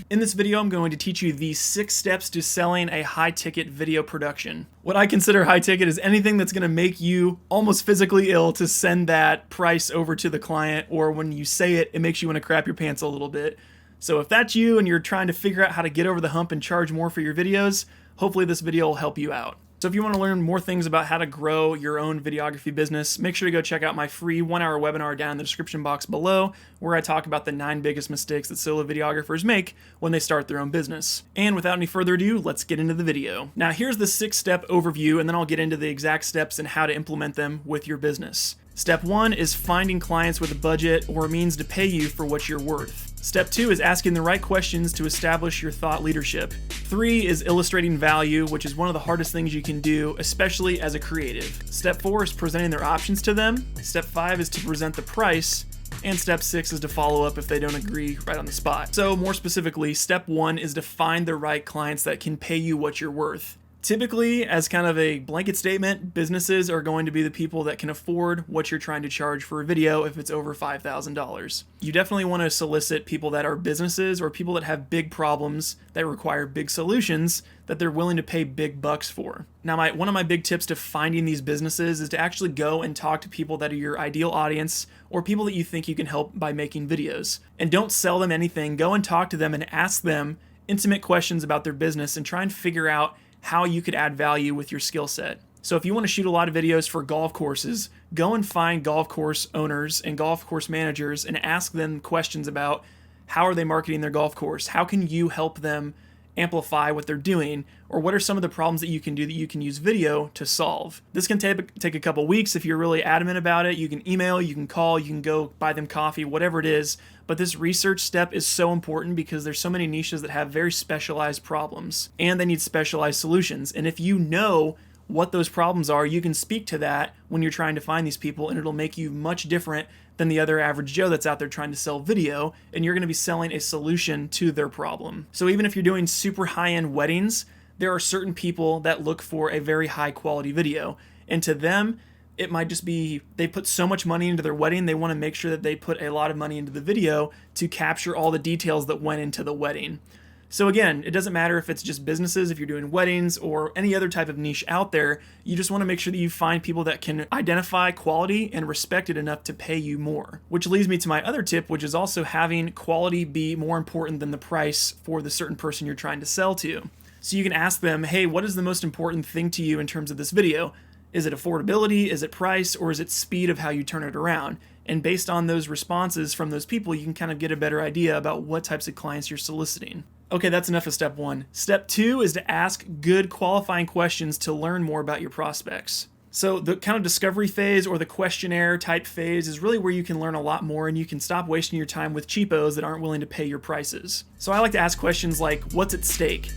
In this video, I'm going to teach you the 6 steps to selling a high-ticket video production. What I consider high-ticket is anything that's going to make you almost physically ill to send that price over to the client, or when you say it, it makes you want to crap your pants a little bit. So if that's you and you're trying to figure out how to get over the hump and charge more for your videos, hopefully this video will help you out. So if you want to learn more things about how to grow your own videography business, make sure to go check out my free 1-hour webinar down in the description box below, where I talk about the 9 biggest mistakes that solo videographers make when they start their own business. And without any further ado, let's get into the video. Now here's the 6-step overview, and then I'll get into the exact steps and how to implement them with your business. Step 1 is finding clients with a budget or means to pay you for what you're worth. Step 2 is asking the right questions to establish your thought leadership. 3 is illustrating value, which is one of the hardest things you can do, especially as a creative. Step 4 is presenting their options to them. Step 5 is to present the price. And step 6 is to follow up if they don't agree right on the spot. So more specifically, step 1 is to find the right clients that can pay you what you're worth. Typically, as kind of a blanket statement, businesses are going to be the people that can afford what you're trying to charge for a video if it's over $5,000. You definitely want to solicit people that are businesses or people that have big problems that require big solutions that they're willing to pay big bucks for. Now, one of my big tips to finding these businesses is to actually go and talk to people that are your ideal audience or people that you think you can help by making videos. And don't sell them anything. Go and talk to them and ask them intimate questions about their business and try and figure out how you could add value with your skill set. So if you want to shoot a lot of videos for golf courses, go and find golf course owners and golf course managers and ask them questions about how are they marketing their golf course? How can you help them amplify what they're doing? Or what are some of the problems that you can do that you can use video to solve? This can take a couple weeks if you're really adamant about it. You can email, you can call, you can go buy them coffee, whatever it is. But this research step is so important because there's so many niches that have very specialized problems and they need specialized solutions. And if you know what those problems are, you can speak to that when you're trying to find these people, and it'll make you much different than the other average Joe that's out there trying to sell video, and you're going to be selling a solution to their problem. So even if you're doing super high-end weddings, there are certain people that look for a very high quality video, and to them it might just be they put so much money into their wedding, they want to make sure that they put a lot of money into the video to capture all the details that went into the wedding. So again, it doesn't matter if it's just businesses, if you're doing weddings or any other type of niche out there, you just want to make sure that you find people that can identify quality and respect it enough to pay you more. Which leads me to my other tip, which is also having quality be more important than the price for the certain person you're trying to sell to. So you can ask them, hey, what is the most important thing to you in terms of this video? Is it affordability, is it price, or is it speed of how you turn it around? And based on those responses from those people, you can kind of get a better idea about what types of clients you're soliciting. Okay, that's enough of step 1. Step 2 is to ask good qualifying questions to learn more about your prospects. So the kind of discovery phase or the questionnaire type phase is really where you can learn a lot more and you can stop wasting your time with cheapos that aren't willing to pay your prices. So I like to ask questions like, what's at stake?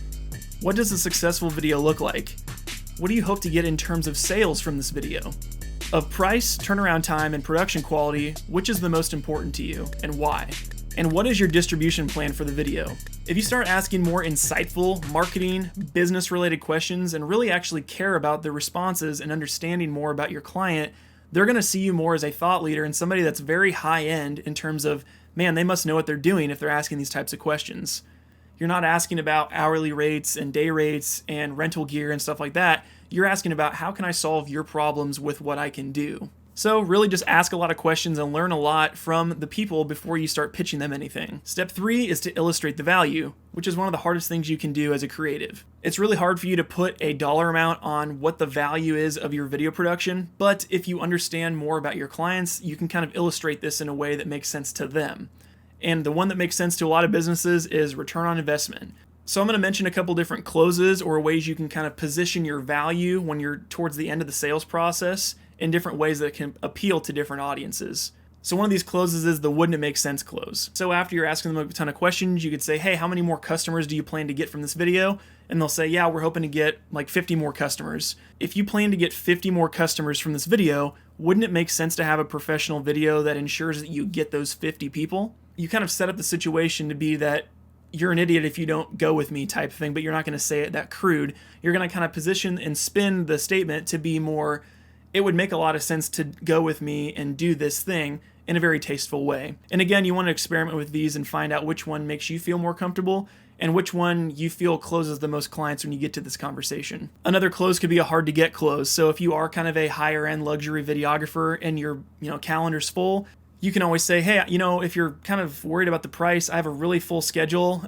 What does a successful video look like? What do you hope to get in terms of sales from this video? Of price, turnaround time, and production quality, which is the most important to you and why? And what is your distribution plan for the video? If you start asking more insightful, marketing, business-related questions and really actually care about the responses and understanding more about your client, they're going to see you more as a thought leader and somebody that's very high-end in terms of, man, they must know what they're doing if they're asking these types of questions. You're not asking about hourly rates and day rates and rental gear and stuff like that. You're asking about how can I solve your problems with what I can do. So really just ask a lot of questions and learn a lot from the people before you start pitching them anything. Step 3 is to illustrate the value, which is one of the hardest things you can do as a creative. It's really hard for you to put a dollar amount on what the value is of your video production, but if you understand more about your clients, you can kind of illustrate this in a way that makes sense to them. And the one that makes sense to a lot of businesses is return on investment. So I'm going to mention a couple different closes or ways you can kind of position your value when you're towards the end of the sales process in different ways that can appeal to different audiences. So one of these closes is the wouldn't it make sense close. So after you're asking them a ton of questions, you could say, hey, how many more customers do you plan to get from this video? And they'll say, yeah, we're hoping to get like 50 more customers. If you plan to get 50 more customers from this video, wouldn't it make sense to have a professional video that ensures that you get those 50 people? You kind of set up the situation to be that you're an idiot if you don't go with me type thing, but you're not going to say it that crude. You're going to kind of position and spin the statement to be more, it would make a lot of sense to go with me and do this thing. in a very tasteful way. And again, you want to experiment with these and find out which one makes you feel more comfortable and which one you feel closes the most clients when you get to this conversation. Another close could be a hard to get close. So if you are kind of a higher end luxury videographer and your calendar's full, you can always say, hey, if you're kind of worried about the price, I have a really full schedule.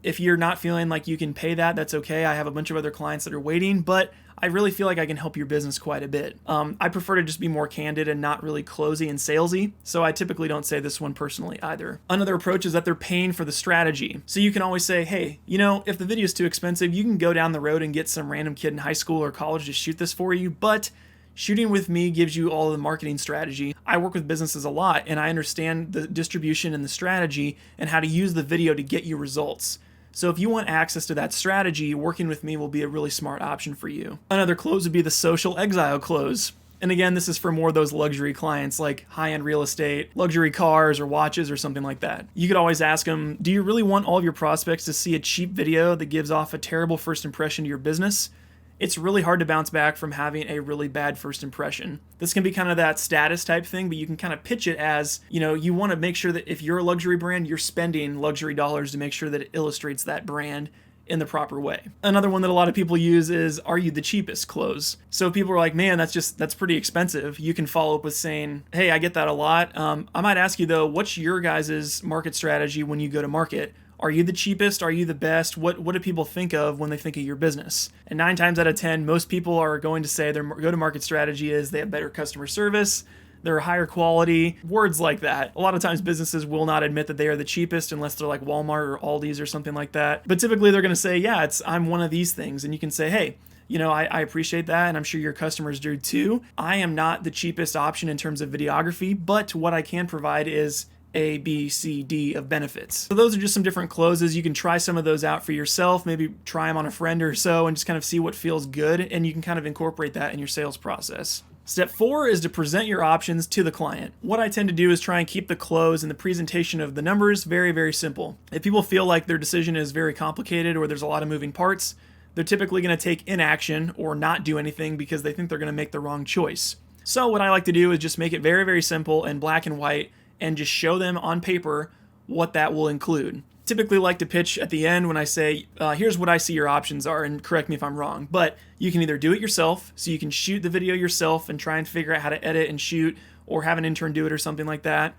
If you're not feeling like you can pay that, that's okay. I have a bunch of other clients that are waiting, but I really feel like I can help your business quite a bit. I prefer to just be more candid and not really closey and salesy, so I typically don't say this one personally either. Another approach is that they're paying for the strategy. So you can always say, hey, if the video is too expensive, you can go down the road and get some random kid in high school or college to shoot this for you, but shooting with me gives you all the marketing strategy. I work with businesses a lot, and I understand the distribution and the strategy and how to use the video to get you results. So if you want access to that strategy, working with me will be a really smart option for you. Another close would be the social exile close. And again, this is for more of those luxury clients like high-end real estate, luxury cars or watches or something like that. You could always ask them, do you really want all of your prospects to see a cheap video that gives off a terrible first impression to your business? It's really hard to bounce back from having a really bad first impression. This can be kind of that status type thing, but you can kind of pitch it as, you want to make sure that if you're a luxury brand, you're spending luxury dollars to make sure that it illustrates that brand in the proper way. Another one that a lot of people use is, are you the cheapest close? So people are like, man, that's pretty expensive. You can follow up with saying, hey, I get that a lot. I might ask you though, what's your guys' market strategy when you go to market? Are you the cheapest? Are you the best? What do people think of when they think of your business? And 9 times out of 10, most people are going to say their go-to-market strategy is they have better customer service, they're higher quality, words like that. A lot of times businesses will not admit that they are the cheapest unless they're like Walmart or Aldi's or something like that. But typically they're going to say, yeah, I'm one of these things. And you can say, hey, I appreciate that, and I'm sure your customers do too. I am not the cheapest option in terms of videography, but what I can provide is A, B, C, D of benefits. So those are just some different closes. You can try some of those out for yourself, maybe try them on a friend or so and just kind of see what feels good, and you can kind of incorporate that in your sales process. Step 4 is to present your options to the client. What I tend to do is try and keep the close and the presentation of the numbers very, very simple. If people feel like their decision is very complicated or there's a lot of moving parts, they're typically going to take inaction or not do anything because they think they're going to make the wrong choice. So what I like to do is just make it very, very simple and black and white and just show them on paper what that will include. Typically like to pitch at the end when I say, here's what I see your options are, and correct me if I'm wrong, but you can either do it yourself, so you can shoot the video yourself and try and figure out how to edit and shoot, or have an intern do it or something like that.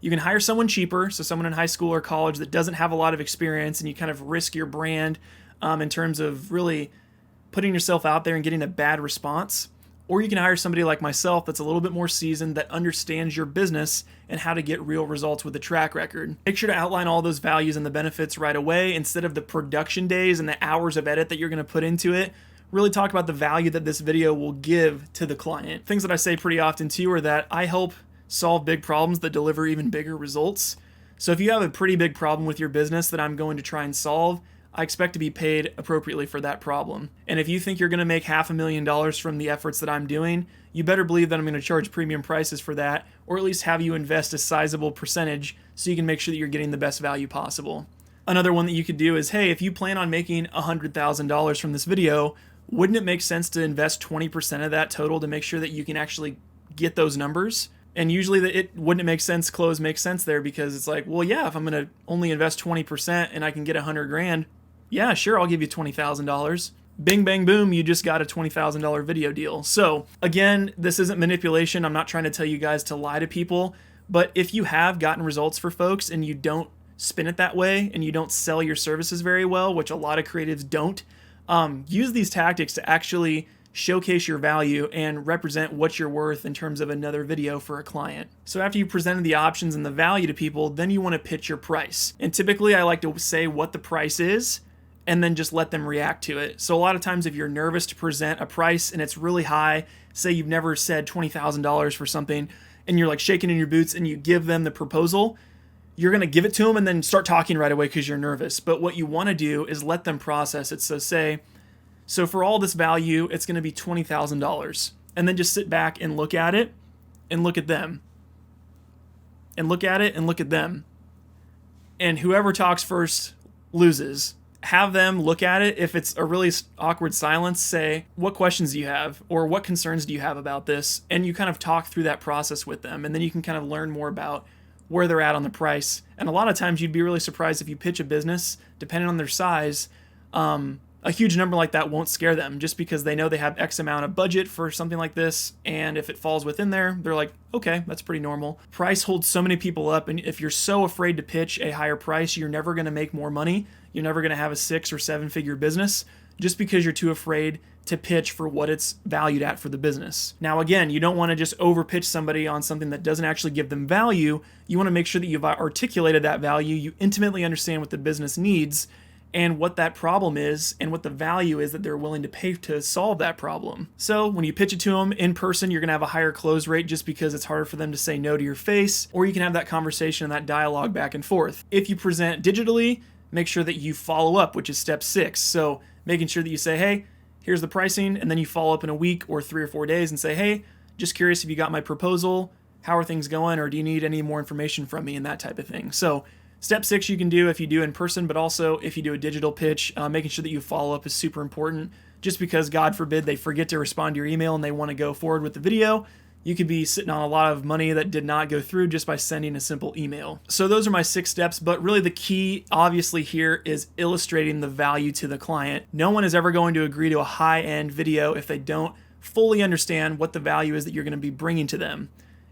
You can hire someone cheaper, so someone in high school or college that doesn't have a lot of experience, and you kind of risk your brand in terms of really putting yourself out there and getting a bad response. Or you can hire somebody like myself that's a little bit more seasoned, that understands your business and how to get real results with a track record. Make sure to outline all those values and the benefits right away instead of the production days and the hours of edit that you're going to put into it. Really talk about the value that this video will give to the client. Things that I say pretty often too are that I help solve big problems that deliver even bigger results. So if you have a pretty big problem with your business that I'm going to try and solve, I expect to be paid appropriately for that problem. And if you think you're going to make $500,000 from the efforts that I'm doing, you better believe that I'm going to charge premium prices for that, or at least have you invest a sizable percentage so you can make sure that you're getting the best value possible. Another one that you could do is, hey, if you plan on making $100,000 from this video, wouldn't it make sense to invest 20% of that total to make sure that you can actually get those numbers? And usually it wouldn't make sense, close makes sense there, because it's like, well, yeah, if I'm going to only invest 20% and I can get $100,000, yeah, sure, I'll give you $20,000. Bing, bang, boom, you just got a $20,000 video deal. So again, this isn't manipulation. I'm not trying to tell you guys to lie to people, but if you have gotten results for folks and you don't spin it that way and you don't sell your services very well, which a lot of creatives don't, use these tactics to actually showcase your value and represent what you're worth in terms of another video for a client. So after you presented the options and the value to people, then you want to pitch your price. And typically I like to say what the price is and then just let them react to it. So a lot of times if you're nervous to present a price and it's really high, say you've never said $20,000 for something and you're like shaking in your boots and you give them the proposal, you're going to give it to them and then start talking right away because you're nervous. But what you want to do is let them process it. So say, so for all this value, it's going to be $20,000. And then just sit back and look at it and look at them. And look at it and look at them. And whoever talks first loses. have them look at it. If it's a really awkward silence, say, what questions do you have? Or what concerns do you have about this? And you kind of talk through that process with them. And then you can kind of learn more about where they're at on the price. And a lot of times you'd be really surprised if you pitch a business, depending on their size, a huge number like that won't scare them, just because they know they have X amount of budget for something like this. And if it falls within there, they're like, okay, that's pretty normal. Price holds so many people up. And if you're so afraid to pitch a higher price, you're never going to make more money. You're never going to have a 6 or 7 figure business, just because you're too afraid to pitch for what it's valued at for the business. Now, again, you don't want to just over pitch somebody on something that doesn't actually give them value. You want to make sure that you've articulated that value. You intimately understand what the business needs and what that problem is and what the value is that they're willing to pay to solve that problem. So when you pitch it to them in person, you're going to have a higher close rate just because it's harder for them to say no to your face, or you can have that conversation and that dialogue back and forth. If you present digitally, make sure that you follow up, which is step 6. So making sure that you say, hey, here's the pricing, and then you follow up in a week or 3 or 4 days and say, hey, just curious if you got my proposal, how are things going, or do you need any more information from me, and that type of thing. So step 6 you can do if you do in person, but also if you do a digital pitch, making sure that you follow up is super important, just because God forbid they forget to respond to your email and they want to go forward with the video. You could be sitting on a lot of money that did not go through just by sending a simple email. So those are my 6 steps, but really the key obviously here is illustrating the value to the client. No one is ever going to agree to a high-end video if they don't fully understand what the value is that you're going to be bringing to them.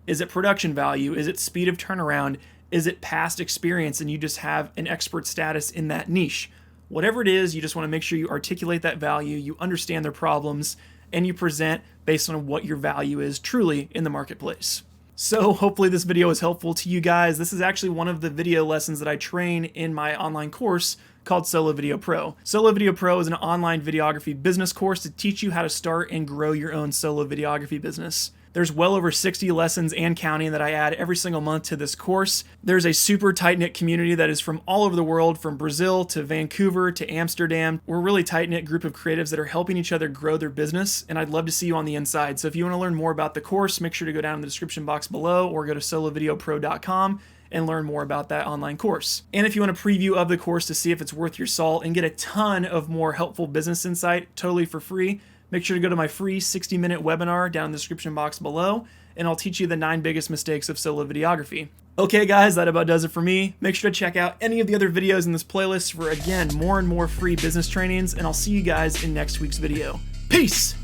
Is it production value? Is it speed of turnaround? Is it past experience and you just have an expert status in that niche? Whatever it is, you just want to make sure you articulate that value, you understand their problems, and you present based on what your value is truly in the marketplace. So hopefully this video is helpful to you guys. This is actually one of the video lessons that I train in my online course called Solo Video Pro. Solo Video Pro is an online videography business course to teach you how to start and grow your own solo videography business. There's well over 60 lessons and counting that I add every single month to this course. There's a super tight-knit community that is from all over the world, from Brazil to Vancouver to Amsterdam. We're a really tight-knit group of creatives that are helping each other grow their business, and I'd love to see you on the inside. So if you want to learn more about the course, make sure to go down in the description box below or go to solovideopro.com and learn more about that online course. And if you want a preview of the course to see if it's worth your salt and get a ton of more helpful business insight totally for free, make sure to go to my free 60-minute webinar down in the description box below, and I'll teach you the 9 biggest mistakes of solo videography. Okay guys, that about does it for me. Make sure to check out any of the other videos in this playlist for, again, more and more free business trainings, and I'll see you guys in next week's video. Peace!